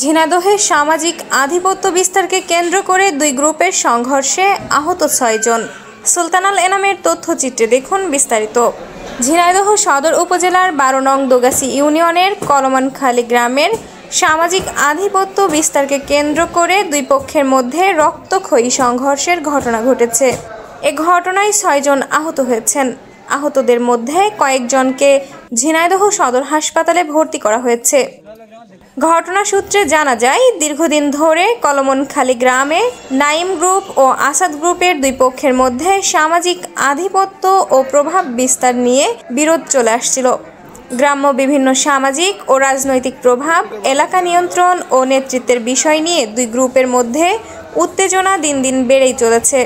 ঝিনাইদহে সামাজিক আধিপত্য বিস্তারকে কেন্দ্র করে দুই গ্রুপের সংঘর্ষে আহত ৬ জন। সুলতানাল এনামের তথ্যচিত্রে দেখুন বিস্তারিত। ঝিনাইদহ সদর উপজেলার ১২ নং দোগাছি ইউনিয়নের কলমানখালী গ্রামের সামাজিক আধিপত্য বিস্তারকে কেন্দ্র করে দুই পক্ষের মধ্যে রক্তক্ষয়ী সংঘর্ষের ঘটনা ঘটেছে। এ ঘটনায় ৬ জন আহত হয়েছেন। আহতদের মধ্যে কয়েকজনকে ঝিনাইদহ সদর হাসপাতালে ভর্তি করা হয়েছে। ঘটনা সূত্রে জানা যায়, দীর্ঘদিন ধরে কলমনখালী গ্রামে নাইম গ্রুপ ও আসাদ গ্রুপের দুই পক্ষের মধ্যে সামাজিক আধিপত্য ও প্রভাব বিস্তার নিয়ে বিরোধ চলে আসছিল। গ্রাম্য বিভিন্ন সামাজিক ও রাজনৈতিক প্রভাব, এলাকা নিয়ন্ত্রণ ও নেতৃত্বের বিষয় নিয়ে দুই গ্রুপের মধ্যে উত্তেজনা দিন দিন বেড়েই চলেছে।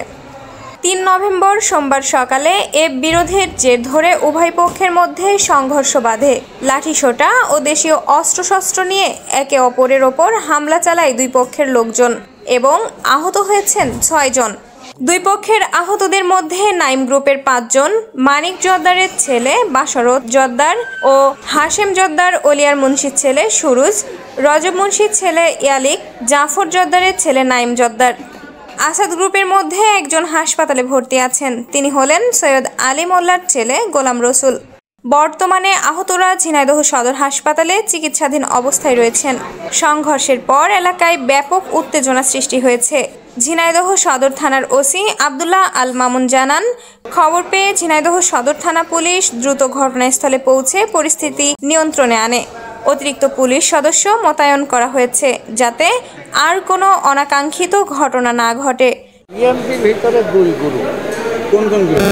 ৩ নভেম্বর সোমবার সকালে এ বিরোধের জের ধরে উভয় পক্ষের মধ্যে সংঘর্ষ বাধে। লাঠিসোঁটা ও দেশীয় অস্ত্রশস্ত্র নিয়ে একে অপরের ওপর হামলা চালায় দুই পক্ষের লোকজন এবং আহত হয়েছেন ৬ জন। দুই পক্ষের আহতদের মধ্যে নাইম গ্রুপের ৫ জন, মানিক জোদ্দারের ছেলে বাশরত জোদ্দার ও হাশেম জোদ্দার, ওলিয়ার মুন্সির ছেলে সুরুজ, রজব মুন্সির ছেলে ইয়ালিক, জাফর জোদ্দারের ছেলে নাইম জোদ্দার। আসাদ গ্রুপের মধ্যে একজন হাসপাতালে ভর্তি আছেন। তিনি হলেন সৈয়দ আলী মোল্লার ছেলে গোলাম রসুল। বর্তমানে আহতরা ঝিনাইদহ সদর হাসপাতালে চিকিৎসাধীন অবস্থায় রয়েছেন। সংঘর্ষের পর এলাকায় ব্যাপক উত্তেজনা সৃষ্টি হয়েছে। ঝিনাইদহ সদর থানার ওসি আবদুল্লাহ আল মামুন জানান, খবর পেয়ে ঝিনাইদহ সদর থানা পুলিশ দ্রুত ঘটনাস্থলে পৌঁছে পরিস্থিতি নিয়ন্ত্রণে আনে। অতিরিক্ত পুলিশ সদস্য মোতায়েন করা হয়েছে যাতে আর কোনো অনাকাঙ্ক্ষিত ঘটনা না ঘটে। ইএমপির ভিতরে দুই গ্রুপ। কোন কোন গ্রুপ?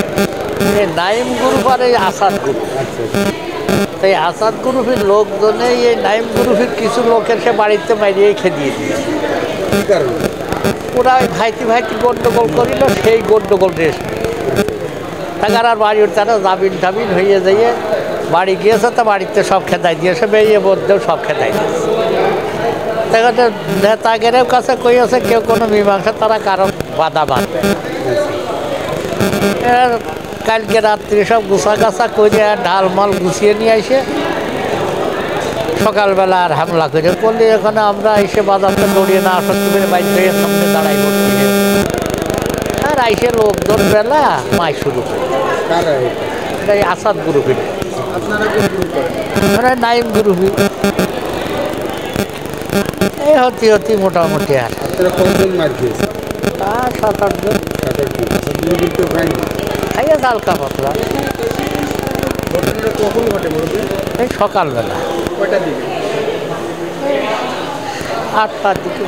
নাইম গ্রুপ আর এই আসাদ গ্রুপ। তাই আসাদ গ্রুপের লোকজনে এই নাইম গ্রুপের কিছু লোকের সে বাড়িতে মারিয়ে খেদিয়ে দিয়ে ওরা ওই ভাইতি গন্ডগোল করিল, সেই গন্ডগোল রেস তার আর বাড়ির তারা জামিন টামিন হয়ে যাইয়ে বাড়ি গিয়েছে, তা বাড়িতে সব খেদাই দিয়েছে, বেরিয়ে মধ্যেও সব খেদাই দিয়েছে। তাদের নেতাগের কাছে কইয়াছে কেউ কোনো মীমাংসা তারা কারণ বাধা বাঁধবে। কালকে রাত্রি সব গুছা করে ঢালমাল গুছিয়ে নিয়ে আসে সকালবেলা আর হামলা করে বললি, এখানে আমরা এসে বাজারটা দৌড়িয়ে না আসা তুমি বাইর হয়ে সামনে দাঁড়াই বলছি আর আইসে লোকজন বেলা মাই শুরু করে। এই আসাদ গ্রুপের নাইম গ্রুপই এই হতি মোটামুটি আর তা ৭-৮ জন খাইয়া হালকা পাতলা। এই সকালবেলা ৮টার দিকে।